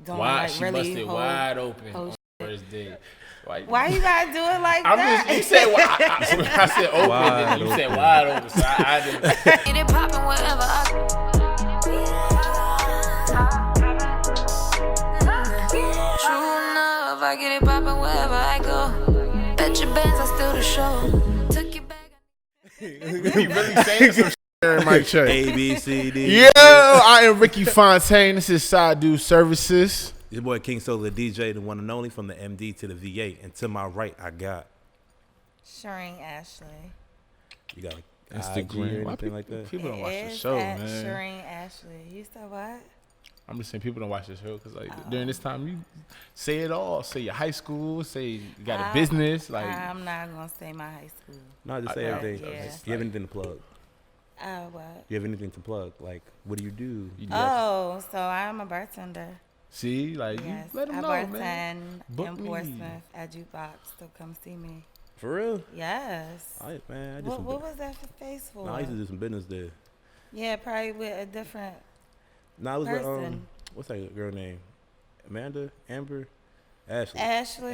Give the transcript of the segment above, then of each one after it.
doing Why like she really busted wide open on first day? Why you gotta do it like that? You said I said open, and you said wide open, so I didn't. Get it poppin' wherever I go. True enough, I get it poppin' wherever I go. Bet your bands I steal the show. Took you back. You really saying some shit, Mike Check. A, B, C, D. Yeah, I am Ricky Fontaine. This is Side Dude Services. Your boy King Solar DJ, the one and only, from the MD to the VA. And to my right, I got Shireen Ashley. you got like Instagram. IG or anything like that. People don't watch the It show, is at man. Shireen Ashley. You said what? I'm just saying people don't watch the show because like during this time you say it all. Say your high school. Say you got a business. Like I'm not gonna say my high school. No, just say everything. Yeah. You have anything to plug? What? You have anything to plug? Like, what do you do? Oh, so I'm a bartender. See, like Yes, you let them I know, man. bartend Book in me. Pourtsmouth at JUKEBOX. So come see me. For real? Yes. I did What some. was that face for? No, I used to do some business there. Yeah, probably with a different No, it was person. what's that girl name? Amanda, Amber, Ashley. Ashley.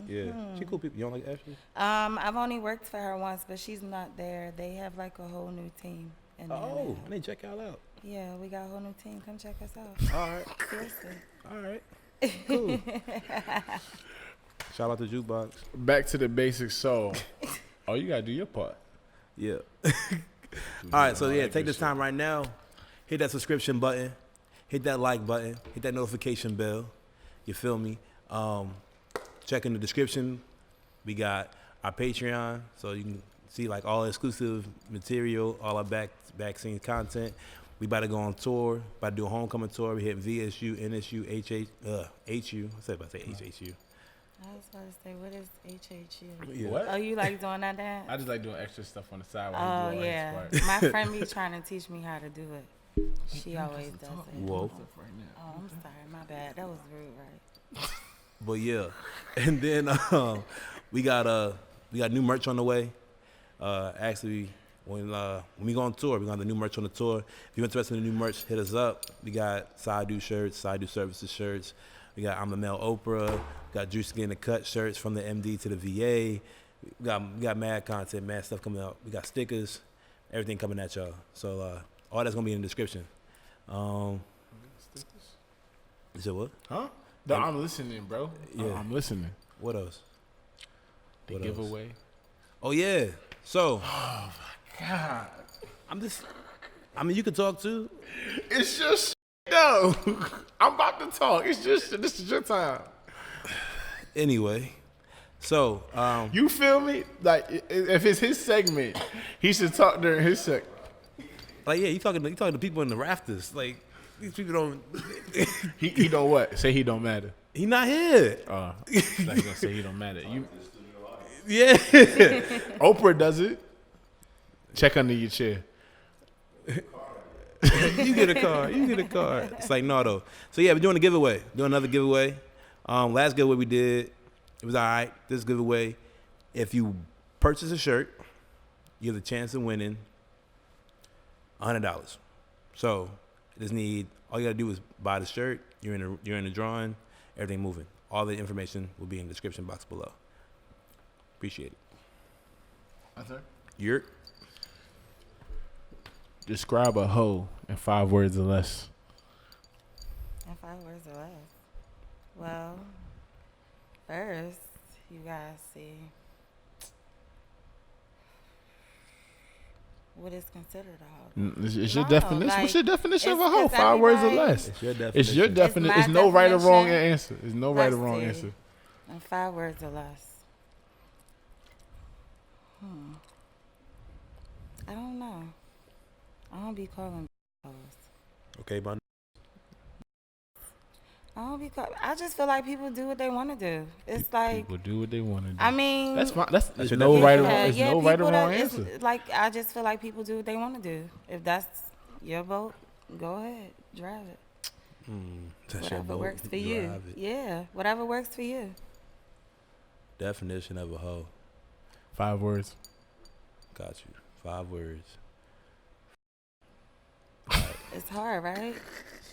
Yeah, she cool people. You don't like Ashley? I've only worked for her once, but she's not there. They have like a whole new team in there Oh, now. I need to check y'all out. Yeah, we got a whole new team. Come check us out. All right, Seriously. all right, cool. Shout out to JUKEBOX. Back to the basics. So, oh, you gotta do your part. Yeah. All right, so yeah, take this time right now. Hit that subscription button. Hit that like button. Hit that notification bell. You feel me? Check in the description. We got our Patreon, so you can see like all exclusive material, all our back scene content. We about to go on tour. About to do a homecoming tour. We hit VSU, NSU, HU. I said about to say HHU. I was about to say, what is HHU? Yeah. What? Oh, you like doing that dance? I just like doing extra stuff on the side. Oh, While you do all yeah. his part. My friend be trying to teach me how to do it. She always does it. Whoa. Oh, I'm sorry. My bad. That was rude, right? But yeah, and then we got new merch on the way. Actually, when we go on tour, we got the new merch on the tour. If you're interested in the new merch, hit us up. We got Side Dude shirts, Side Dude Services shirts. We got I'm the Mel Oprah. We got Juice Skin the Cut shirts from the MD to the VA. We got mad content, mad stuff coming out. We got stickers, everything coming at y'all. So all that's gonna be in the description. You said what? Huh? No, I'm listening, bro. Yeah. I'm listening. What else? The What else? giveaway. Oh yeah. So God, I mean, you can talk too. it's just no. I'm about to talk. It's just this is your time. Anyway, so You feel me? Like if it's his segment, he should talk during his segment. like yeah, you talking to people in the rafters. Like these people don't. He don't what? Say he don't matter. He not here. Like he gonna say he don't matter. You Yeah. Oprah does it. Check under your chair. You get a card. You get a card. It's like no though. So yeah, we're doing a giveaway. Doing another giveaway. Last giveaway we did, it was all right. This giveaway, if you purchase a shirt, you have the chance of winning $100. So just need all you gotta do is buy the shirt. You're in the drawing. Everything moving. All the information will be in the description box below. Appreciate it. You're Describe a hoe in 5 words or less. In 5 words or less. Well, first, you gotta see what is considered a hoe. It's your No, definition. like, What's your definition of a it's- hoe? it's 5 words or everybody- less. It's your definition. It's your definition. my It's no right or wrong definition. answer. There's no right or Let's wrong see. answer. In 5 words or less. I don't know. I don't be calling hoes. Okay, man. I just feel like people do what they want to do. It's like, People do what they want to do. I mean, That's fine. There's your no right or wrong. yeah, There's yeah, no right or people wrong that- it's answer. like, I just feel like people do what they want to do. If that's your boat, go ahead, drive it. That's your Whatever vote. works for you. Drive it. Yeah, whatever works for you. Definition of a hoe. 5 words. Got you. 5 words. It's hard, right?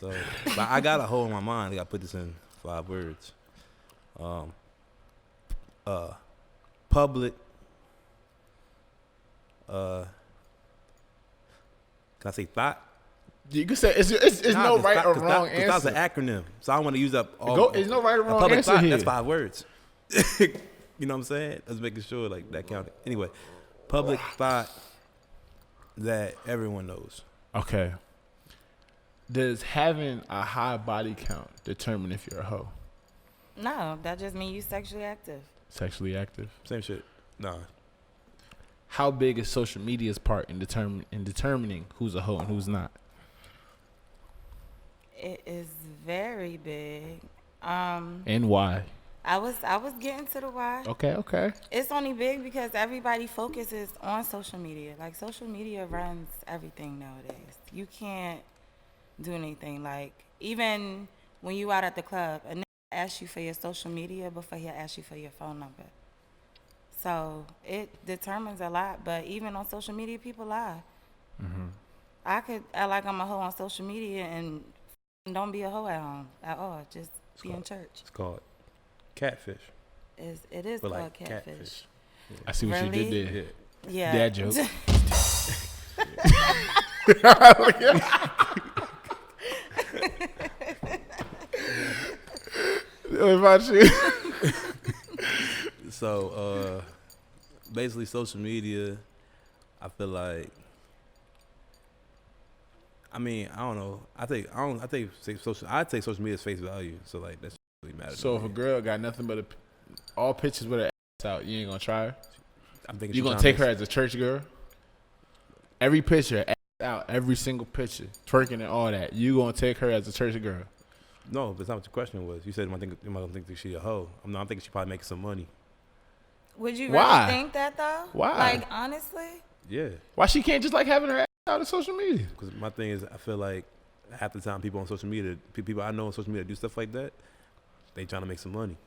So, but I got a hoe in my mind. I got to put this in 5 words. Public. Can I say thought? You can say it's no right or wrong answer. That's an acronym, so I want to use up all. There's no right or wrong public answer thought, here. That's 5 words. You know what I'm saying? I was making sure like that counted. Anyway, public thought that everyone knows. Okay. Does having a high body count determine if you're a hoe? No, that just means you sexually active. Sexually active. Same shit. Nah. How big is social media's part in determining who's a hoe and who's not? It is very big. And why? I was getting to the why. Okay. It's only big because everybody focuses on social media. Like, social media runs everything nowadays. You can't do anything. Like, even when you out at the club, a nigga asks you for your social media before he'll ask you for your phone number. So it determines a lot. But even on social media, people lie. Mm-hmm. I could act like I'm a hoe on social media and don't be a hoe at home at all. Just be in church. It's called catfish. It is But called like catfish. Yeah. I see what Really? you did there. Yeah. Dad joke. What about you? So basically, social media. I feel like. I mean, I don't know. I take social media as face value. So like that's really matters. So if a girl got nothing but all pictures with her ass out, you ain't gonna try her? I'm thinking You gonna take her as a church girl? Every picture, ass out, every single picture, twerking and all that. You gonna take her as a church girl? No, that's not what your question was. You said, am I gonna think that she a hoe? I'm thinking she probably making some money. Would you Why? really think that though? Why? Like, honestly? Yeah. Why she can't just like having her ass out of social media? Because my thing is, I feel like half the time people on social media, people I know on social media do stuff like that, they trying to make some money.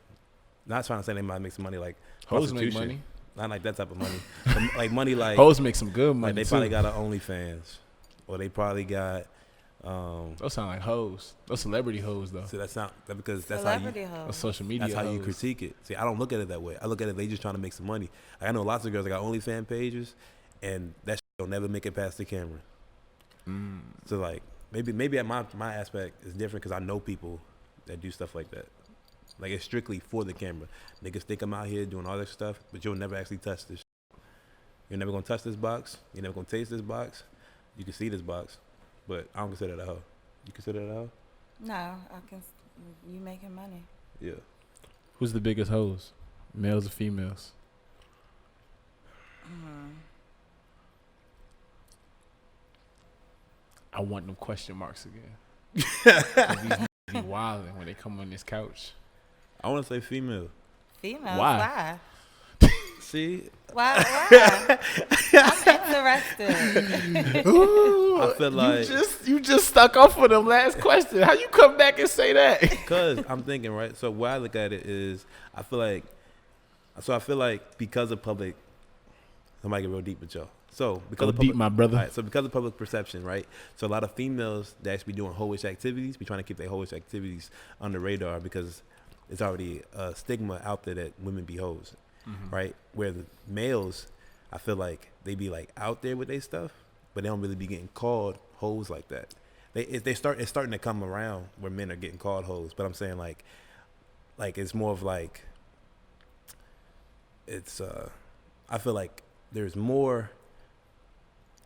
Not trying to say they might make some money like Hoes make prostitution. money. Not like that type of money. But like money like Hoes make some good money like they too. probably got an OnlyFans, or they probably got. Those sound like hoes. Those celebrity hoes though. So that's not that because that's Celebrity Those hoes. social media how you hoes. critique it. See, I don't look at it that way. I look at it they just trying to make some money. Like, I know lots of girls that got OnlyFans pages, and that shit will never make it past the camera. So like maybe at my aspect is different because I know people that do stuff like that. Like it's strictly for the camera. Niggas think I'm out here doing all that stuff, but you'll never actually touch this. You're never gonna touch this box. You're never gonna taste this box. You can see this box, but I don't consider that a hoe. You consider that a hoe? No, I can. You making money? Yeah. Who's the biggest hoes? Males or females? I want them question marks again. 'Cause these niggas be wilding when they come on this couch. I want to say female. Females? Why? See, Why? I'm interested. Ooh, I feel like you just stuck off with them last question. How you come back and say that? because I'm thinking right. So where I look at it is, I feel like because of public, I might get real deep with y'all. So because Go of public, deep, my brother. all right, so because of public perception, right? So a lot of females that actually be doing hoish activities, be trying to keep their hoish activities on the radar because it's already a stigma out there that women be hoes, right? Where the males, I feel like they be like out there with their stuff, but they don't really be getting called hoes like that. It's starting to come around where men are getting called hoes, but I'm saying like it's more of like it's I feel like there's more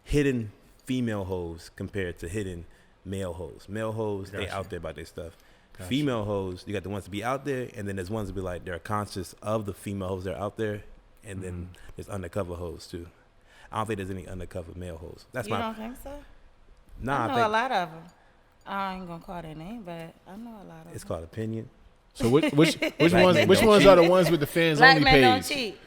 hidden female hoes compared to hidden male hoes. Male hoes, they Gotcha. out there about their stuff. Gotcha. Female hoes, you got the ones to be out there, and then there's ones to be like they're conscious of the female hoes that are out there, and then there's undercover hoes too. I don't think there's any undercover male hoes. That's You my don't think so? nah. I know I think a lot of them. I ain't gonna call their name, but I know a lot of it's them. called opinion. So which men ones don't are the ones with the fans Black only men page? don't cheat.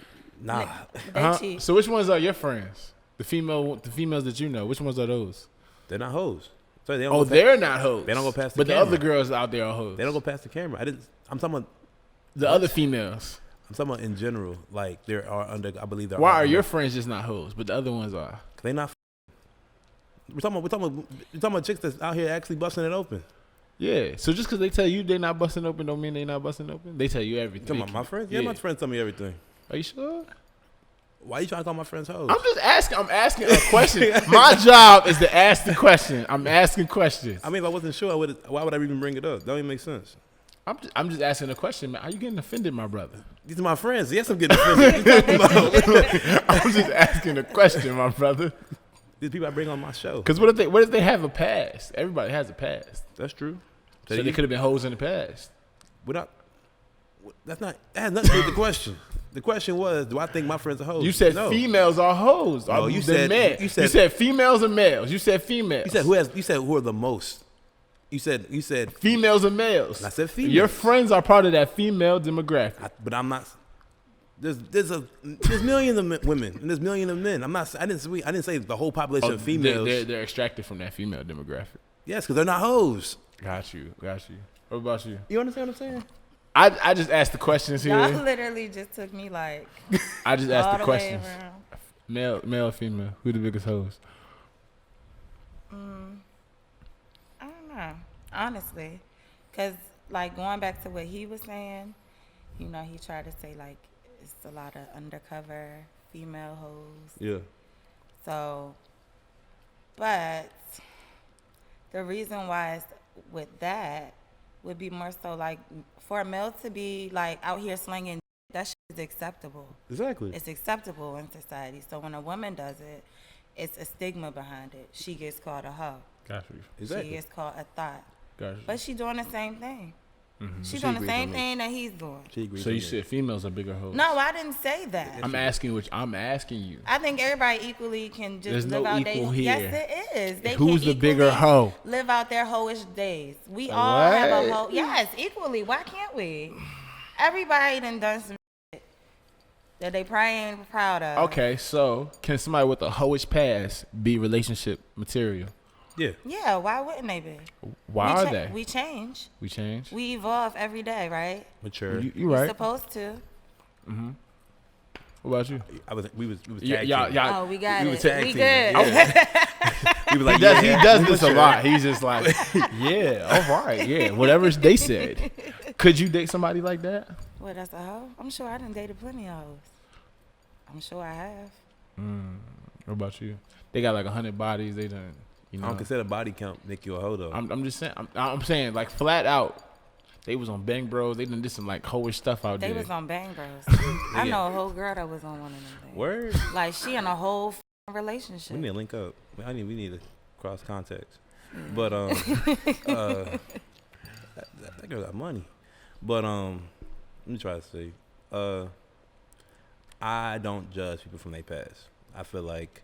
Nah, They cheat. So which ones are your friends? The females that you know. Which ones are those? they're not hoes. So they don't Oh, go past, they're not hoes. they don't go past the But the camera. other girls out there are hoes. They don't go past the camera. I'm talking The other females. about in general. Like there are I believe there Why are under- your friends just not hoes, but the other ones are? They not. We're talking about chicks that's out here actually busting it open. Yeah. So just because they tell you they not busting open don't mean they not busting open. They tell you everything. Come on, my friends. Yeah, my friends tell me everything. Are you sure? Why you trying to call my friends hoes? I'm just asking. I'm asking a question. My job is to ask the question. I'm asking questions. I mean, if I wasn't sure, why would I even bring it up? That don't even make sense. I'm just asking a question, man. Are you getting offended, my brother? These are my friends. Yes, I'm getting offended. What you talking about? I'm just asking a question, my brother. These people I bring on my show. Because what if they have a past? Everybody has a past. That's true. So they could have been hoes in the past. That has nothing to do with the question. The question was, do I think my friends are hoes? You said no. females are hoes. Oh, you said men. You said females are males. You said females. You said who are the most? You said females and males. And I said females. Your friends are part of that female demographic. But I'm not. There's millions of women and there's millions of men. I didn't say the whole population of females. They're extracted from that female demographic. Yes, because they're not hoes. Got you. What about you? You understand what I'm saying? I just asked the questions here. Y'all literally just took me like. I just asked the questions. Way around. Male, female. Who the biggest hoes? I don't know, honestly, because like going back to what he was saying, you know, he tried to say like it's a lot of undercover female hoes. Yeah. So, but the reason why it's with that would be more so like for a male to be like out here slinging, that shit is acceptable. Exactly. It's acceptable in society. So when a woman does it, it's a stigma behind it. She gets called a hoe. Got you. Exactly. She gets called a thought. Got you. But she doing the same thing. Mm-hmm. She's She doing the agrees same with me. thing that he's doing. She agrees So with you me. said females are bigger hoes? No, I didn't say that. I'm asking you. I think everybody equally can just There's live no out equal their here. Yes, it is. They Who's can the bigger equally hoe? Live out their hoish days. We all have a What? hoe. Yes, equally. Why can't we? Everybody done some shit that they probably ain't proud of. Okay, so can somebody with a hoish past be relationship material? Yeah. Yeah, why wouldn't they be? Why are they? We change. We change. We evolve every day, right? Mature. You right. We're supposed to. What about you? We was Yeah, tag y'all, teaming. y'all, Oh, we got we it. were tag We teaming. good. Yeah. We was like, he does this a lot. He's just like, yeah, all right, yeah, whatever they said. Could you date somebody like that? What, that's a hoe? I'm sure I done dated plenty of hoes. I'm sure I have. What about you? They got like 100 bodies. They done, you I know. don't consider body count make you a hoe though. I'm just saying. I'm saying like flat out. They was on Bang Bros. They done did some like hoish stuff out They there. was on Bang Bros. I know a whole girl that was on one of them things. Word. Like she in a whole relationship. We need to link up. We need to cross contacts. But that girl got money. But let me try to say, I don't judge people from their past. I feel like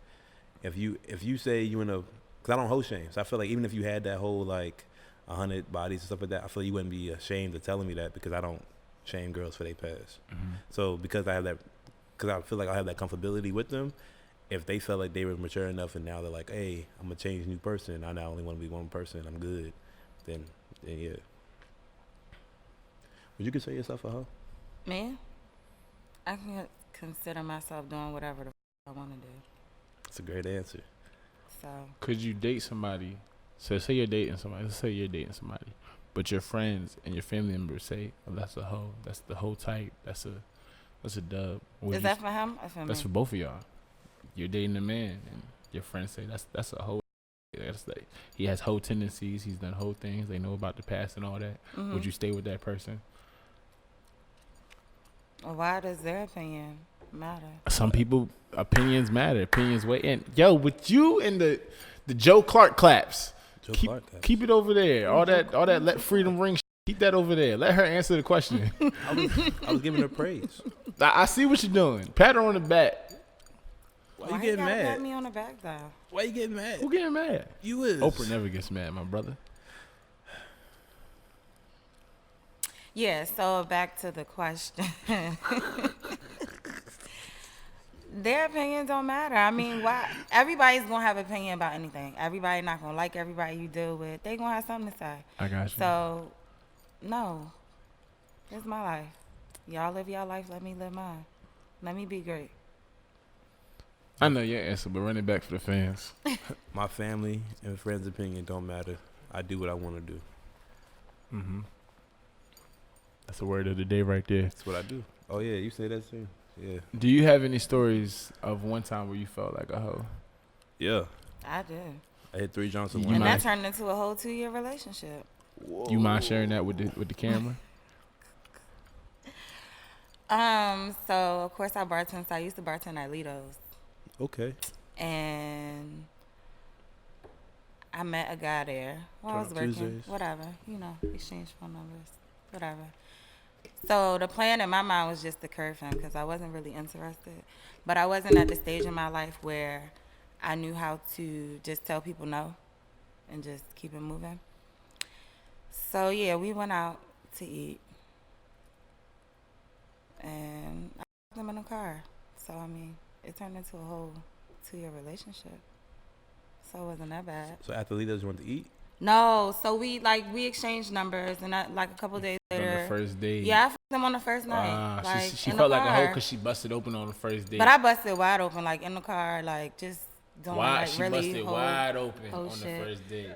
if you say you in a, cause I don't host shame, so I feel like even if you had that whole like 100 bodies and stuff like that, I feel like you wouldn't be ashamed of telling me that because I don't shame girls for their past. So because I feel like I have that comfortability with them. If they felt like they were mature enough and now they're like, hey, I'm a changed new person. I now only want to be one person. I'm good. Then yeah. Would you consider yourself a hoe? Me? I can consider myself doing whatever the I want to do. That's a great answer. So Could you date somebody? So say you're dating somebody. Let's say you're dating somebody, but your friends and your family members say, "Oh, that's a hoe. That's the hoe type. That's a dub." is that for him or for me? That's for both of y'all. You're dating a man, and your friends say that's a hoe. That's like, he has hoe tendencies. He's done hoe things. They know about the past and all that. Would you stay with that person? Well, why does their opinion matter? Some people opinions matter. Opinions weigh in. Yo, with you and the Joe Clark claps. Keep it over there. All that let freedom ring. Keep that over there. Let her answer the question. I was giving her praise. I see what you're doing. Pat her on the back. Why you getting mad? Pat me on the back though. Why you getting mad? Who getting mad? You is. Oprah never gets mad, my brother. Yeah, so back to the question. Their opinions don't matter. I mean, why? Everybody's going to have an opinion about anything. Everybody not going to like everybody you deal with. They going to have something to say. I got you. So, no. It's my life. Y'all live your life. Let me live mine. Let me be great. I know your answer, but run it back for the fans. My family and friends' opinion don't matter. I do what I want to do. Mm-hmm. That's the word of the day right there. That's what I do. Oh yeah, you say that too. Yeah. Do you have any stories of one time where you felt like a hoe? Yeah. I did. I hit 3 jumps in You one. And might- that turned into a whole 2-year relationship. You mind sharing that with the camera? So of course I bartend. So I used to bartend at Lido's. Okay. And I met a guy there while I was Turn working. Tuesdays. Whatever, exchange phone numbers, whatever. So the plan in my mind was just to curve him because I wasn't really interested. But I wasn't at the stage in my life where I knew how to just tell people no and just keep it moving. So yeah, we went out to eat. And I put them in the car. So I mean, it turned into a whole 2-year relationship. So it wasn't that bad. So after Lido's, you went to eat? No, so we exchanged numbers, and a couple days On later. the first date. Yeah, I fucked them on the first night. She in felt the like a hoe car. because she busted open on the first date. But I busted wide open, in the car, just doing She really busted whole, wide open whole on shit. the first date.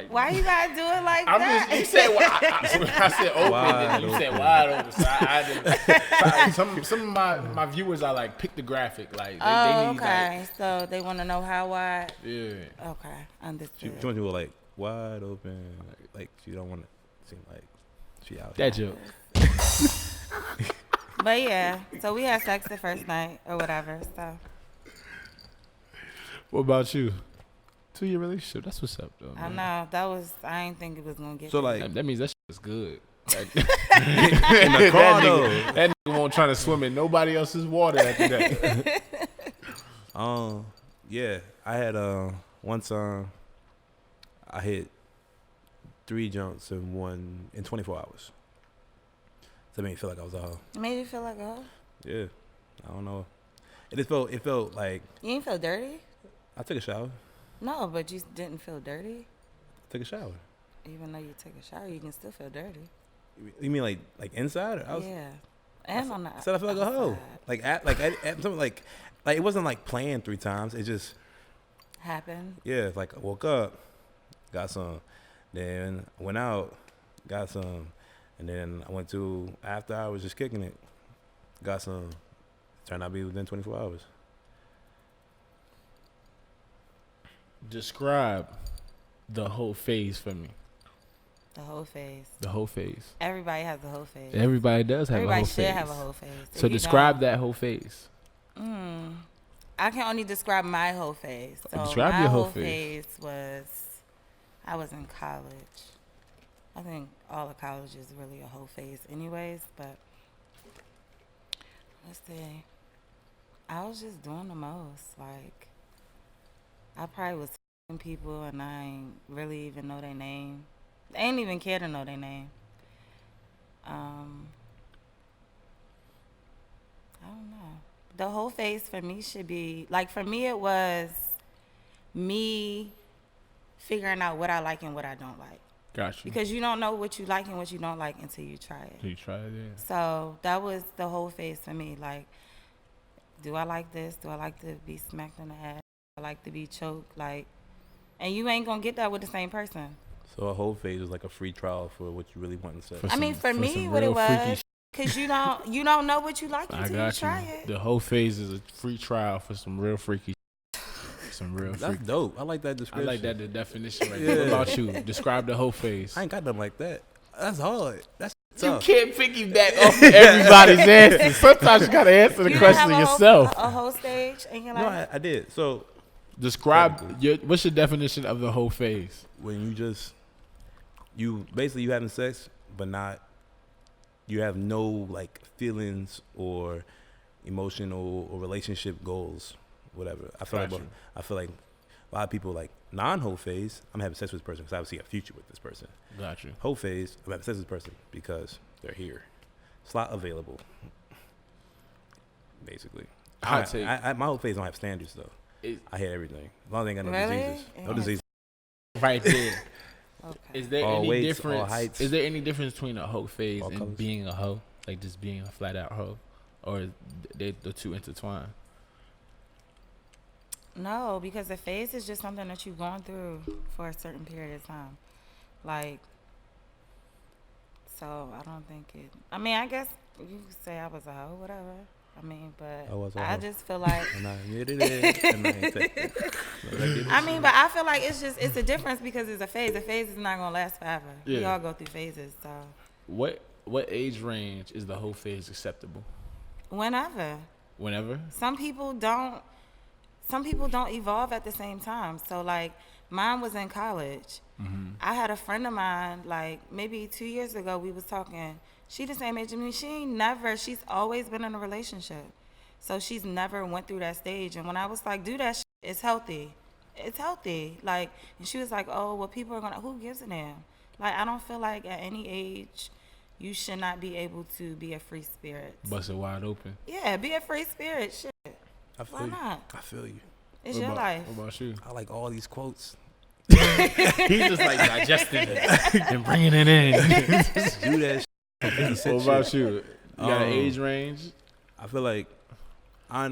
Why you gotta do it like I'm that? just, you said I said open, Wide and you said open. wide open. So I didn't. Some of my viewers are like pictographic, they need Okay. So they want to know how wide. yeah. Okay, She understood. went to like wide open, like she don't want to seem like she out That here. joke. But yeah, so we had sex the first night or whatever. So What about you? 2-year relationship. That's what's up, though. I Man. know I didn't think it was gonna get. So there. like That means that shit is good. in the car though. That nigga won't try to swim in nobody else's water after that. Yeah, I had one time I hit 3 jumps in 24 hours. So it made me feel like I was a hoe. It made you feel like a hoe? Yeah, I don't know. It felt like You didn't feel dirty? I took a shower. No, but you didn't feel dirty. Took a shower. Even though you took a shower, you can still feel dirty. You mean like inside? Or Yeah, and on the I said I feel like a hoe. outside. Something like it wasn't like planned 3 times. It just Happened. yeah. Like I woke up, got some, then went out, got some, and then I went to after I was just kicking it, got some. Turned out to be within 24 hours. Describe the whole phase for me. The whole phase. The whole phase. Everybody has a whole phase. Everybody does have Everybody a whole should phase. have a whole phase. So If you describe that whole phase. don't- I can only describe my whole phase. So Describe my your whole whole phase. phase was, I was in college. I think all of college is really a whole phase anyways, but let's see. I was just doing the most. I probably was f***ing people and I ain't really even know their name. They ain't even care to know their name. I don't know. The whole phase for me should be, for me it was me figuring out what I like and what I don't like. Gotcha. Because you don't know what you like and what you don't like until you try it. So you try it in. So that was the whole phase for me. Do I like this? Do I like to be smacked in the ass? Do I like to be choked? And you ain't gonna get that with the same person. So a whole phase was like a free trial for what you really want to say. I mean, for me, some what it real freaky was, because you don't know what you like I until you got try you. it. The whole phase is a free trial for some real freaky. Some real That's freaky. dope. I like that I description. like that the definition right there. What about you? Describe the whole phase. I ain't got nothing like that. That's hard. That's You tough. can't piggyback off of everybody's answers. Sometimes you gotta answer the You didn't question have yourself. a whole stage in your No, life? I did. So Describe what's your definition of the whole phase? when you having sex, but you have no feelings or emotional or relationship goals, whatever. I feel Gotcha. like a lot of people non-whole phase. I'm having sex with this person because I see a future with this person. Gotcha. Whole phase, I'm having sex with this person because they're here. Slot available. Basically. Hot take. My whole phase don't have standards though. I hate everything. As long as I ain't got no Really? diseases. No Yeah. diseases. Right there. Okay. Is there All any weights, all difference? heights. Is there any difference between a hoe phase All and colors. being a hoe, just being a flat out hoe, or the two intertwined? No, because the phase is just something that you've gone through for a certain period of time. So I don't think it. I mean, I guess you could say I was a hoe, whatever. I mean, but I just feel like. And I admitted it. And I ain't take it. I mean, but I feel like it's a difference because it's a phase. A phase is not gonna last forever. Yeah. We all go through phases. So What age range is the whole phase acceptable? whenever. Whenever? Some people don't evolve at the same time. So like mine was in college. I had a friend of mine, like maybe 2 years ago, we was talking. She the same age as me. She's always been in a relationship. So she's never went through that stage. And when I was like, do that shit, it's healthy. It's healthy. Like, and she was like, oh, well, people are gonna, who gives a damn? Like, I don't feel like at any age you should not be able to be a free spirit. Bust it wide open. Yeah, be a free spirit. Shit. Why not? I feel you. It's your life. What about you? I like all these quotes. He's just like digesting it and bringing it in. Do that shit. What about you? You got an age range? I feel like I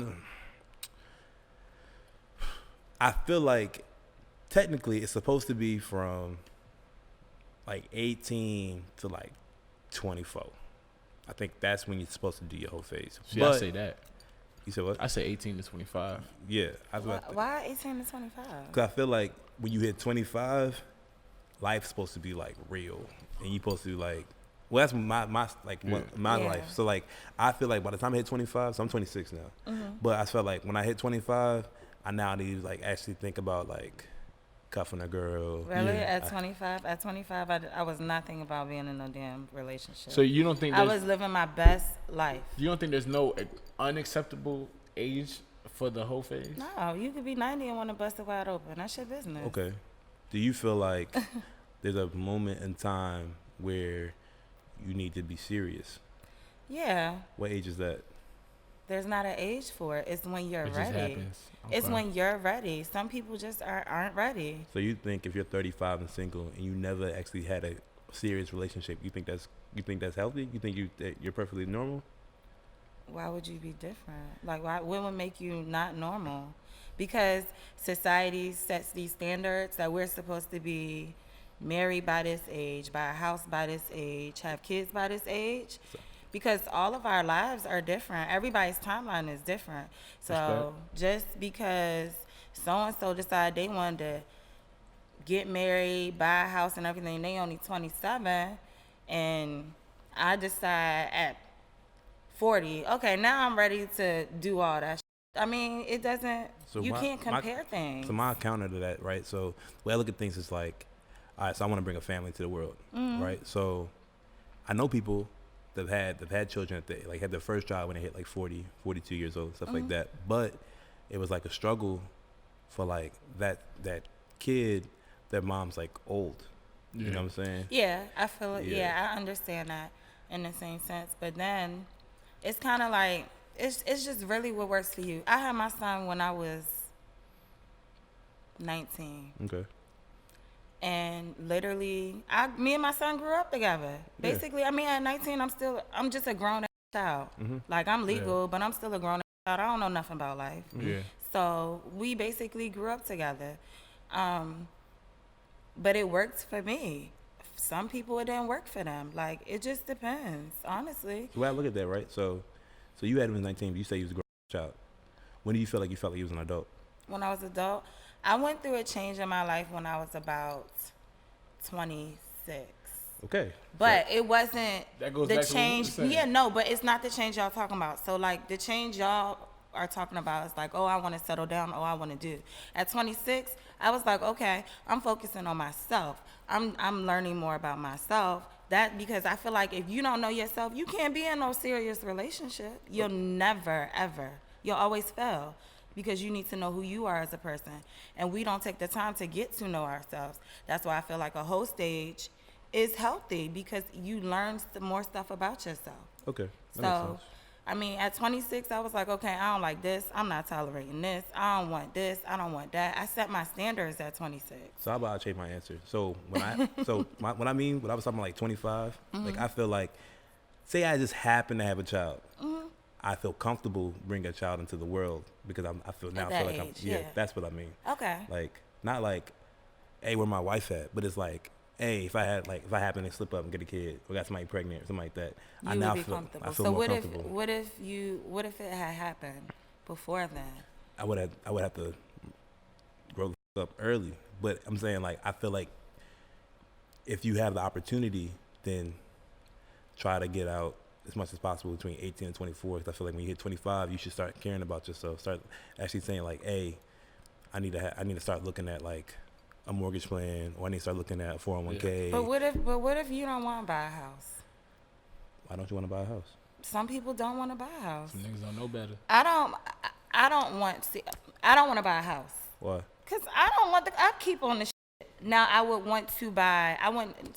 feel like technically it's supposed to be from like 18 to like 24. I think that's when you're supposed to do your whole phase. See, But I say that. You said what? I say 18 to 25. Yeah. I feel like Why 18 to 25? Because I feel like when you hit 25, life's supposed to be like real. And you're supposed to like, well, that's my life. So like, I feel like by the time I hit 25, so I'm 26 now. But I felt like when I hit 25, I now need to like actually think about like cuffing a girl. Really? At 25? At 25, I was not thinking about being in no damn relationship. So you don't think I was living my best life. You don't think there's no unacceptable age for the whole phase? No, you could be 90 and want to bust it wide open. That's your business. Okay. Do you feel like there's a moment in time where you need to be serious? Yeah. What age is that? There's not an age for it. It's when you're It ready. just happens. Okay. It's when you're ready. Some people just aren't ready. So you think if you're 35 and single and you never actually had a serious relationship, you think that's healthy? You think you're perfectly normal? Why would you be different? Like, what would make you not normal? Because society sets these standards that we're supposed to be married by this age, buy a house by this age, have kids by this age. Because all of our lives are different. Everybody's timeline is different. So just because so-and-so decide they wanted to get married, buy a house and everything, they only 27, and I decide at 40, okay, now I'm ready to do all that shit. I mean, it doesn't, you can't compare things. So my counter to that, right? So the way I look at things is like, all right, so I want to bring a family to the world, right? So I know people that have had children at they like had their first child when they hit like 40, 42 years old, stuff like that. But it was like a struggle for like that kid, their mom's like old. You know what I'm saying? Yeah, I feel it. Yeah, I understand that in the same sense. But then it's kind of like, it's just really what works for you. I had my son when I was 19. Okay. And literally, me and my son grew up together. Basically, I mean, at 19, I'm just a grown-ass child. Like, I'm legal, but I'm still a grown-ass child. I don't know nothing about life. Yeah. So we basically grew up together. But it worked for me. Some people, it didn't work for them. Like, it just depends, honestly. So when I look at that, right? So you had him when 19, but you say he was a grown child. When do you feel like he was an adult? When I was adult, I went through a change in my life when I was about 26. Okay. But it wasn't That goes the back to what we were change. saying. Yeah, no, but it's not the change y'all talking about. So, like, the change y'all are talking about is like, oh, I want to settle down. Oh, I want to do. At 26, I was like, okay, I'm focusing on myself. I'm learning more about myself. That because I feel like if you don't know yourself, you can't be in no serious relationship. You'll never, ever. You'll always fail because you need to know who you are as a person. And we don't take the time to get to know ourselves. That's why I feel like a whole stage is healthy because you learn more stuff about yourself. Okay. That makes So, sense. I mean, at 26, I was like, okay, I don't like this. I'm not tolerating this. I don't want this. I don't want that. I set my standards at 26. So how about I change my answer? So when I when I was talking like 25, like I feel like, say I just happen to have a child, I feel comfortable bringing a child into the world because I feel like I'm age, yeah. that's what I mean. Okay. Like not like, hey, where my wife at, but it's like, hey, if I happen to slip up and get a kid or got somebody pregnant or something like that, You would be comfortable. I feel So more what comfortable. what if it had happened before then? I would have to grow the f- up early. But I'm saying, like, I feel like if you have the opportunity, then try to get out as much as possible between 18 and 24. Because I feel like when you hit 25, you should start caring about yourself. Start actually saying, like, hey, I need to start looking at, like, a mortgage plan, or I need to start looking at 401k. But what if you don't want to buy a house? Why don't you want to buy a house? Some people don't want to buy a house. Some niggas don't know better. I don't want to buy a house. Why? Cause I don't want the upkeep on the shit. Now I would want to buy.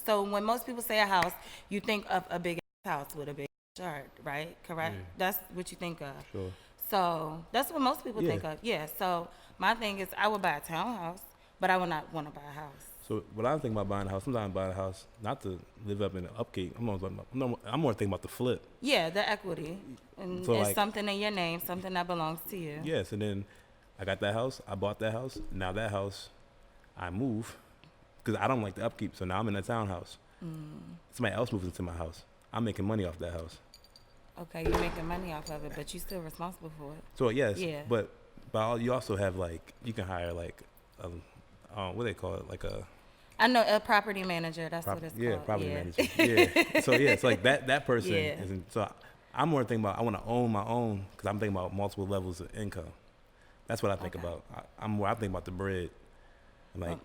So when most people say a house, you think of a big house with a big yard, right? Correct. Yeah. That's what you think of. Sure. So that's what most people think of. Yeah. So my thing is, I would buy a townhouse, but I would not want to buy a house. So when I think about buying a house, sometimes I'm buying a house not to live up in the upkeep. I'm more thinking about the flip. Yeah, the equity, and So, it's like- something in your name, something that belongs to you. Yes, and then I got that house. I bought that house. Now that house, I move because I don't like the upkeep. So now I'm in a townhouse. Somebody else moves into my house. I'm making money off that house. Okay, you're making money off of it, but you're still responsible for it. So yes, Yeah. but you also have, like, you can hire, like, what do they call it, like a I know a property manager. That's what it's called. property Yeah. manager. Yeah. So yeah, it's like that person. Yeah. Isn't, so I'm more thinking about I want to own my own because I'm thinking about multiple levels of income. That's what I think Okay. about. I'm thinking about the bread. Like,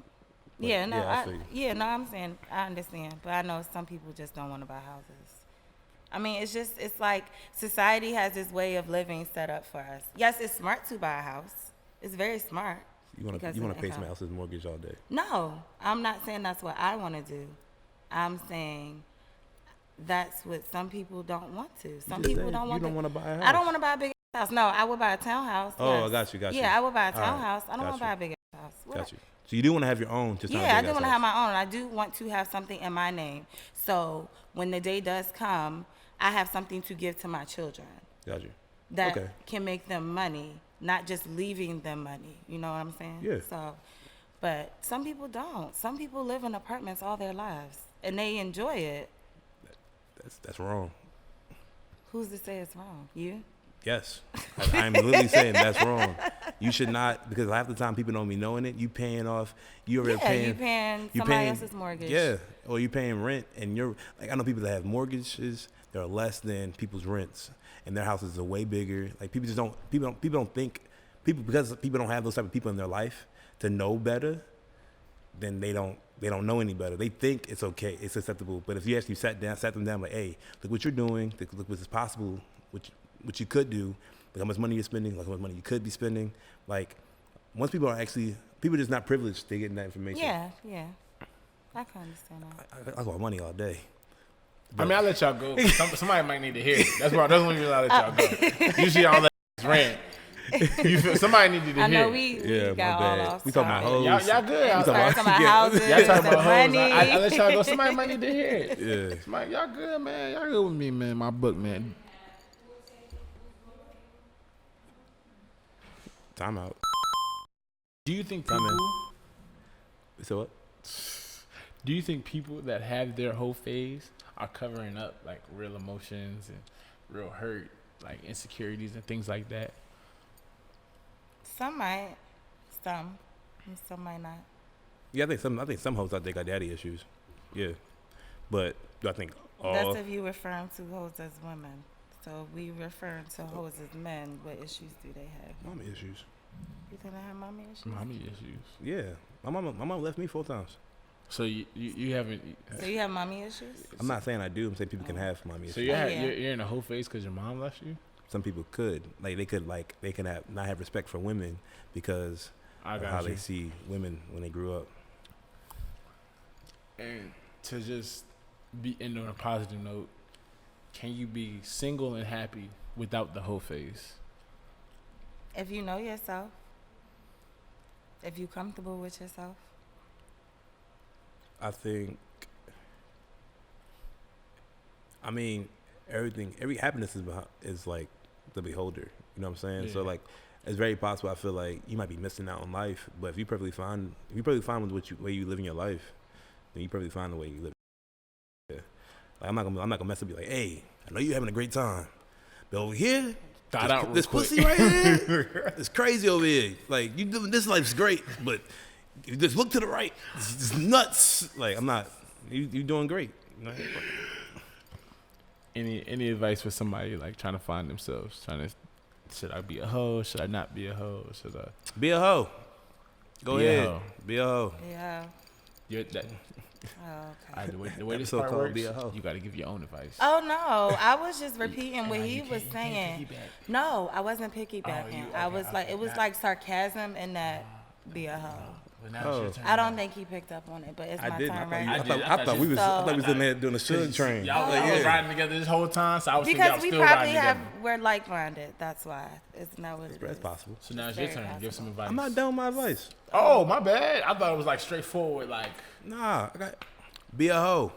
Yeah, no, I feel you. I'm saying I understand, but I know some people just don't want to buy houses. I mean, it's like society has this way of living set up for us. Yes, it's smart to buy a house. It's very smart. You want because to of pay income. somebody else's mortgage all day. No, I'm not saying that's what I want to do. I'm saying that's what some people don't want to. Some just people said don't want. you don't wanna buy a I house. don't want to buy a big house. No, I would buy a townhouse. Oh, yes. I got you. Yeah, I would buy a All right, townhouse. I don't got want to you. buy a big house. What Got you. So you do want to have your own, just not a Yeah, I big do ass want to have house. my own. I do want to have something in my name. So when the day does come, I have something to give to my children Got you. that Okay. can make them money, not just leaving them money. You know what I'm saying? Yeah. So, but some people don't. Some people live in apartments all their lives and they enjoy it. That's wrong. Who's to say it's wrong? You? Yes, I'm literally saying that's wrong. You should not, because half the time people don't be knowing it. You paying off, you already Yeah, paying. you paying somebody else's mortgage. Yeah, or you paying rent, and you're like, I know people that have mortgages that are less than people's rents, and their houses are way bigger. Like people don't think because people don't have those type of people in their life to know better. Then they don't know any better. They think it's okay, it's acceptable. But if you actually sat them down, like, hey, look what you're doing, look what's possible, what you could do, like how much money you're spending, like how much money you could be spending. Like, once people are just not privileged, they getting that information. Yeah. I can understand that. I got money all day. I mean, I let y'all go. Somebody might need to hear it. That's one reason I let y'all go. Usually I don't let rant. You feel, somebody needed to I hear know it. we got all off. We talking about topic. hoes. Y'all good. We Started talking about Yeah. houses, Y'all talking about hoes. money. I let y'all go. Somebody might need to hear it. Yeah. Somebody, y'all good, man. Y'all good with me, man. My book, man. Time out. Do you think Time people? So what? Do you think people that have their whole phase are covering up like real emotions and real hurt, like insecurities and things like that? Some might, some might not. Yeah, I think some hoes out there got daddy issues. Yeah, but do I think all? That's if you referring to hoes as women. So if we referring to hoes as men, what issues do they have? Mommy issues. You think they have mommy issues? Mommy issues. Yeah, my mom left me 4 times. So you haven't. So you have mommy issues? I'm not saying I do. I'm saying people can have mommy issues. So yeah. you're in a whole phase because your mom left you. Some people could they can not have respect for women because I of got how you. they see women when they grew up. And to just be end on a positive note, can you be single and happy without the whole phase? If you know yourself, if you're comfortable with yourself. I think. I mean, every happiness is like the beholder. You know what I'm saying? Yeah. So like, it's very possible. I feel like you might be missing out on life, but if you're perfectly fine with way you live in your life, then you perfectly find the way you live. Yeah. Like, I'm not gonna mess up. Be like, hey, I know you're having a great time, but over here, this pussy right here, it's crazy over here. Like you doing this life's great, but you just look to the right. It's nuts. Like I'm not. You doing great. Any advice for somebody like trying to find themselves? Should I be a hoe? Should I not be a hoe? Should I be a hoe? Go ahead. Be a hoe. Yeah. You're that. Oh, okay. The way this part works, you got to give your own advice. Oh no, I was just repeating what he was saying. No, I wasn't piggybacking. I was like, it was like sarcasm in that be a hoe. Well, now it's your turn. I don't think he picked up on it, but it's my turn, right? I thought we was in there doing a shug train. Y'all was riding together this whole time, so I was thinking y'all because we still probably riding together. we're like-minded. That's why. It's not what it is. That's possible. So now it's your turn. Give some advice. I'm not done with my advice. Oh, my bad. I thought it was like straightforward. Like, nah, be a hoe.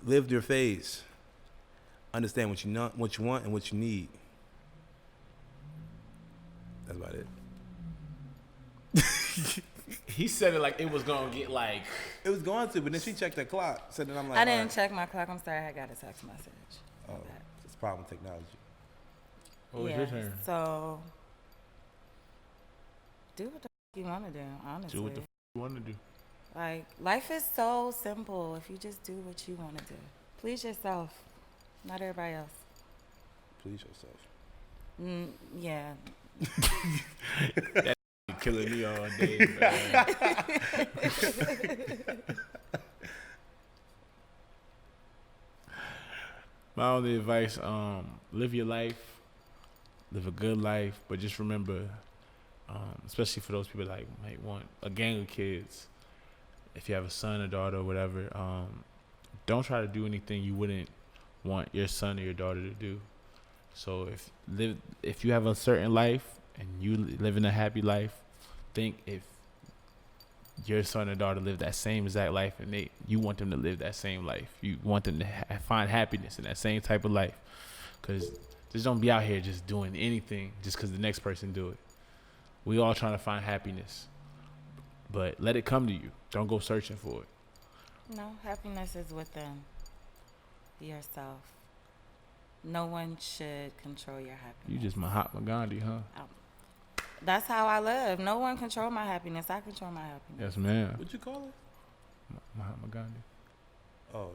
Live your phase. Understand what you know, what you want, and what you need. That's about it. he said it like it was gonna get like. It was going to, but then she checked her clock. So then I'm like, I didn't check my clock. I'm sorry. I got a text message. Oh, it's a problem with technology. What was your turn? So, do what the you want to do, honestly. Do what the you want to do. Like, life is so simple if you just do what you want to do. Please yourself, not everybody else. Please yourself. Yeah. That killing me all day, man. My only advice, live your life, live a good life, but just remember, especially for those people that might want a gang of kids, if you have a son or daughter or whatever, don't try to do anything you wouldn't want your son or your daughter to do. So if you have a certain life and you live in a happy life, think if your son or daughter live that same exact life and you want them to live that same life. You want them to find happiness in that same type of life. Because just don't be out here just doing anything just because the next person do it. We all trying to find happiness. But let it come to you. Don't go searching for it. No, happiness is within yourself. No one should control your happiness. You just Mahatma Gandhi, huh? That's how I live. No one control my happiness. I control my happiness. Yes, ma'am. What'd you call it? Mahatma Gandhi. Oh,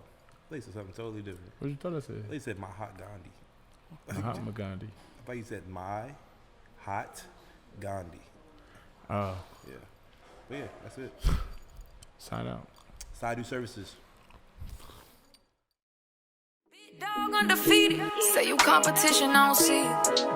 they said something totally different. What you thought I said? They said my hot Gandhi. Mahatma Gandhi. I thought you said my hot Gandhi. Oh. Yeah. But yeah, that's it. Sign out. Side services. Dog undefeated. Say you competition, I don't see it.